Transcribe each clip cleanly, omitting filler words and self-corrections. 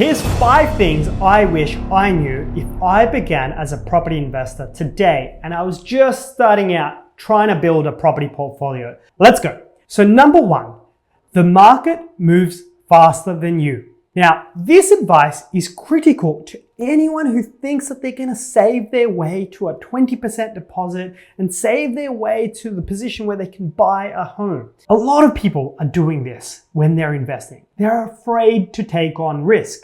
Here's 5 things I wish I knew if I began as a property investor today and I was just starting out trying to build a property portfolio. Let's go. So number 1, the market moves faster than you. Now, this advice is critical to anyone who thinks that they're going to save their way to a 20% deposit and save their way to the position where they can buy a home. A lot of people are doing this when they're investing. They're afraid to take on risk.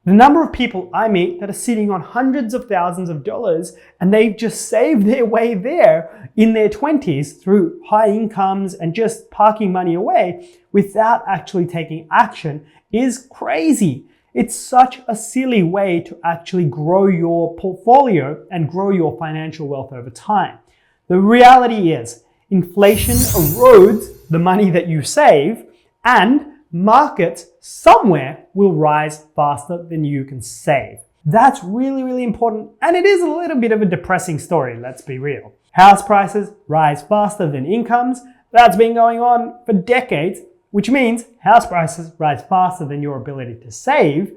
The number of people I meet that are sitting on hundreds of thousands of dollars and they've just saved their way there in their 20s through high incomes and just parking money away without actually taking action is crazy. It's such a silly way to actually grow your portfolio and grow your financial wealth over time. The reality is inflation erodes the money that you save and markets somewhere will rise faster than you can save. That's really, really important. And it is a little bit of a depressing story, let's be real. House prices rise faster than incomes. That's been going on for decades, which means house prices rise faster than your ability to save.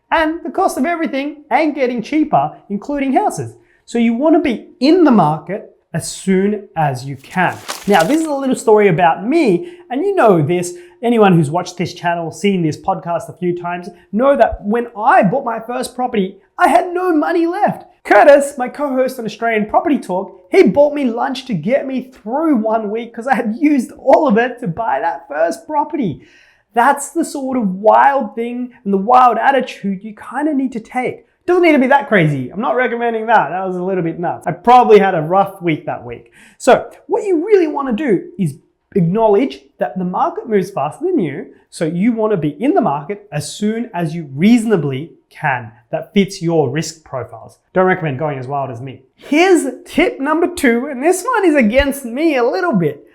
And the cost of everything ain't getting cheaper, including houses. So you want to be in the market as soon as you can. Now, this is a little story about me, and you know this. Anyone who's watched this channel, seen this podcast a few times, know that when I bought my first property, I had no money left. Curtis, my co-host on Australian Property Talk, he bought me lunch to get me through 1 week because I had used all of it to buy that first property. That's the sort of wild thing and the wild attitude you kind of need to take. Doesn't need to be that crazy. I'm not recommending that. That was a little bit nuts. I probably had a rough week that week. So what you really want to do is acknowledge that the market moves faster than you. So you want to be in the market as soon as you reasonably can. That fits your risk profiles. Don't recommend going as wild as me. Here's tip number 2, and this one is against me a little bit.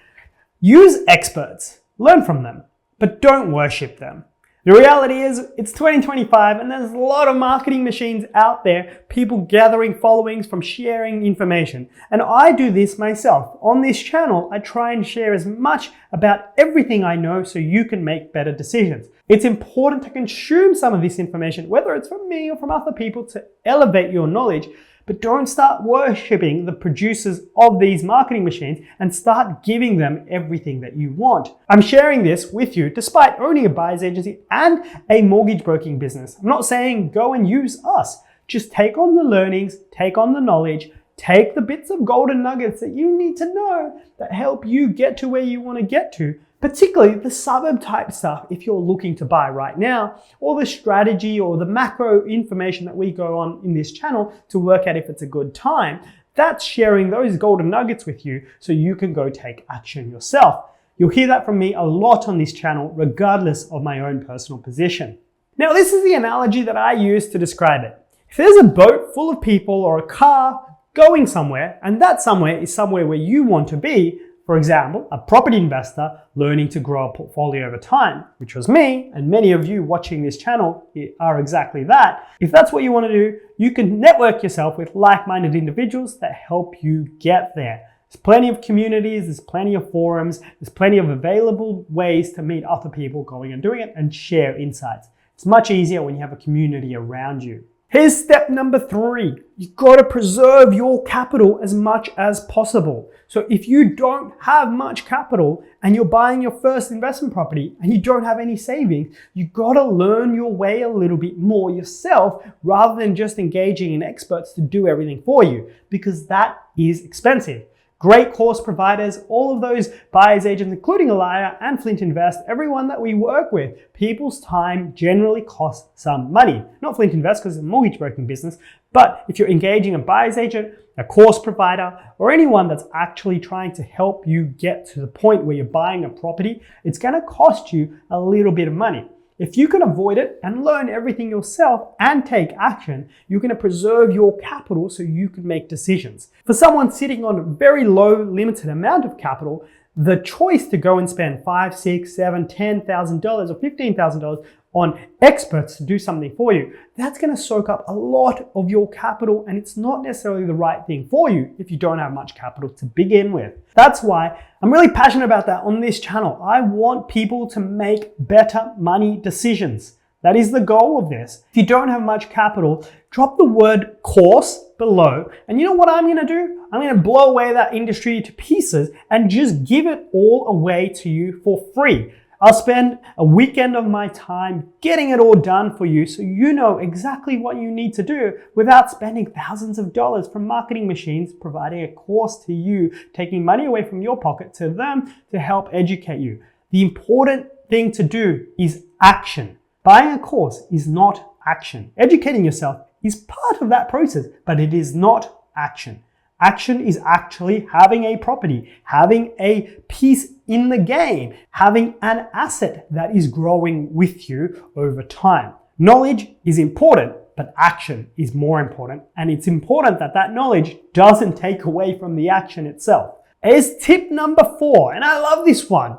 Use experts. Learn from them, but don't worship them. The reality is it's 2025 and there's a lot of marketing machines out there, people gathering followings from sharing information. And I do this myself. On this channel, I try and share as much about everything I know so you can make better decisions. It's important to consume some of this information, whether it's from me or from other people, to elevate your knowledge. But don't start worshipping the producers of these marketing machines and start giving them everything that you want. I'm sharing this with you despite owning a buyer's agency and a mortgage broking business. I'm not saying go and use us. Just take on the learnings, take on the knowledge, take the bits of golden nuggets that you need to know that help you get to where you want to get to. Particularly the suburb type stuff if you're looking to buy right now, or the strategy or the macro information that we go on in this channel to work out if it's a good time. That's sharing those golden nuggets with you so you can go take action yourself. You'll hear that from me a lot on this channel, regardless of my own personal position. Now, this is the analogy that I use to describe it. If there's a boat full of people or a car going somewhere, and that somewhere is somewhere where you want to be, for example, a property investor learning to grow a portfolio over time, which was me, and many of you watching this channel are exactly that. If that's what you want to do, you can network yourself with like-minded individuals that help you get there. There's plenty of communities, there's plenty of forums, there's plenty of available ways to meet other people going and doing it and share insights. It's much easier when you have a community around you. Here's step number 3. You've got to preserve your capital as much as possible. So if you don't have much capital and you're buying your first investment property and you don't have any savings, you've got to learn your way a little bit more yourself rather than just engaging in experts to do everything for you, because that is expensive. Great course providers, all of those buyer's agents, including Elia and Flint Invest, everyone that we work with, people's time generally costs some money. Not Flint Invest because it's a mortgage broking business, but if you're engaging a buyer's agent, a course provider, or anyone that's actually trying to help you get to the point where you're buying a property, it's going to cost you a little bit of money. If you can avoid it and learn everything yourself and take action, you're going to preserve your capital so you can make decisions. For someone sitting on a very low, limited amount of capital, the choice to go and spend $5,000, $6,000, $7,000, $10,000 or $15,000 on experts to do something for you, that's going to soak up a lot of your capital, and it's not necessarily the right thing for you if you don't have much capital to begin with. That's why I'm really passionate about that on this channel. I want people to make better money decisions. That is the goal of this. If you don't have much capital, drop the word course below. And you know what I'm going to do? I'm going to blow away that industry to pieces and just give it all away to you for free. I'll spend a weekend of my time getting it all done for you so you know exactly what you need to do without spending thousands of dollars from marketing machines providing a course to you, taking money away from your pocket to them to help educate you. The important thing to do is action. Buying a course is not action. Educating yourself is part of that process, but it is not action. Action is actually having a property, having a piece in the game, having an asset that is growing with you over time. Knowledge is important, but action is more important. And it's important that that knowledge doesn't take away from the action itself. Here's tip number 4, and I love this one.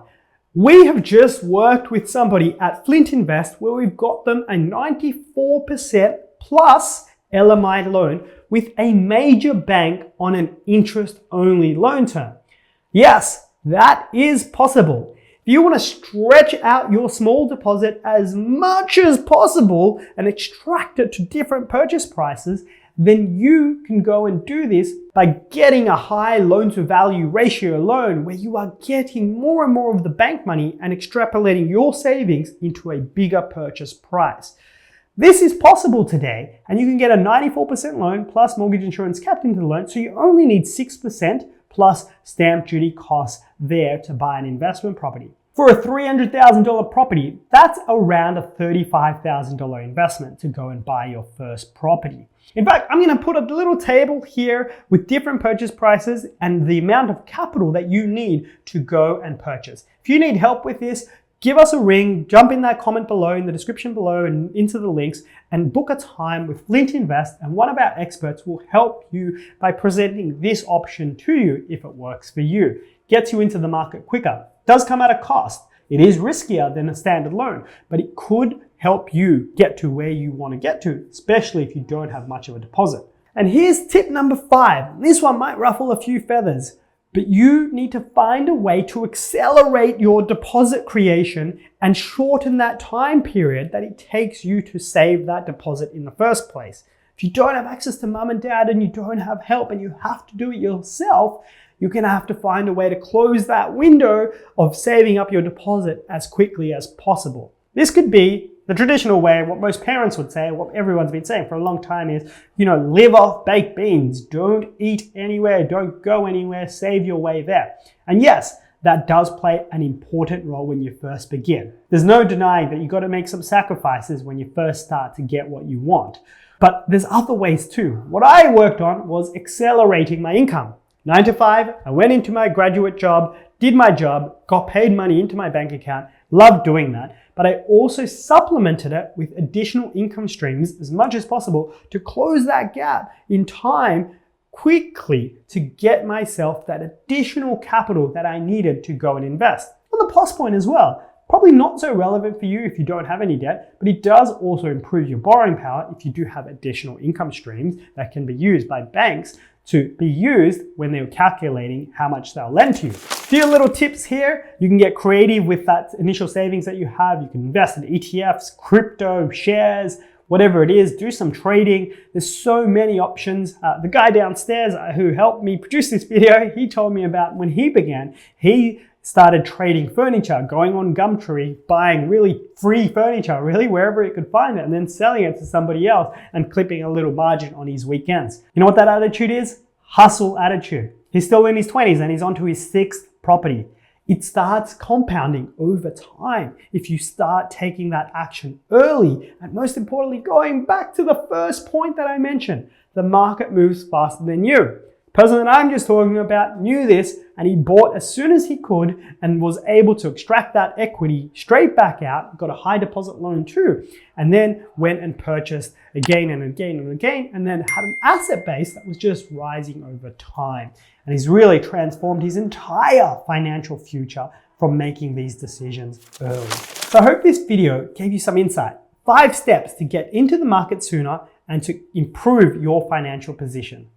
We have just worked with somebody at Flint Invest where we've got them a 94% plus LMI loan with a major bank on an interest-only loan term. Yes, that is possible. If you want to stretch out your small deposit as much as possible and extract it to different purchase prices, then you can go and do this by getting a high loan-to-value ratio loan where you are getting more and more of the bank money and extrapolating your savings into a bigger purchase price. This is possible today, and you can get a 94% loan plus mortgage insurance capped into the loan, so you only need 6% plus stamp duty costs there to buy an investment property. For a $300,000 property, that's around a $35,000 investment to go and buy your first property. In fact, I'm going to put a little table here with different purchase prices and the amount of capital that you need to go and purchase. If you need help with this, give us a ring, jump in that comment below, in the description below and into the links, and book a time with Flint Invest, and one of our experts will help you by presenting this option to you if it works for you. Gets you into the market quicker. Does come at a cost. It is riskier than a standard loan, but it could help you get to where you want to get to, especially if you don't have much of a deposit. And here's tip number 5. This one might ruffle a few feathers, but you need to find a way to accelerate your deposit creation and shorten that time period that it takes you to save that deposit in the first place. If you don't have access to mum and dad and you don't have help and you have to do it yourself, you're going to have to find a way to close that window of saving up your deposit as quickly as possible. This could be the traditional way, what most parents would say, what everyone's been saying for a long time is, live off baked beans. Don't eat anywhere. Don't go anywhere. Save your way there. And yes, that does play an important role when you first begin. There's no denying that you've got to make some sacrifices when you first start to get what you want. But there's other ways too. What I worked on was accelerating my income. 9 to 5, I went into my graduate job, did my job, got paid money into my bank account, loved doing that. But I also supplemented it with additional income streams as much as possible to close that gap in time quickly to get myself that additional capital that I needed to go and invest. On the plus point as well, probably not so relevant for you if you don't have any debt, but it does also improve your borrowing power if you do have additional income streams that can be used by banks to be used when they're calculating how much they'll lend to you. A few little tips here. You can get creative with that initial savings that you have. You can invest in ETFs, crypto, shares, whatever it is, do some trading. There's so many options. The guy downstairs who helped me produce this video, he told me about when he began, he started trading furniture, going on Gumtree, buying really free furniture, really wherever he could find it, and then selling it to somebody else and clipping a little margin on his weekends. You know what that attitude is? Hustle attitude. He's still in his 20s and he's on to his 6th property. It starts compounding over time if you start taking that action early, and most importantly, going back to the first point that I mentioned, the market moves faster than you. The person that I'm just talking about knew this, and he bought as soon as he could and was able to extract that equity straight back out, got a high deposit loan too, and then went and purchased again and again and again, and then had an asset base that was just rising over time. And he's really transformed his entire financial future from making these decisions early. So I hope this video gave you some insight. 5 steps to get into the market sooner and to improve your financial position.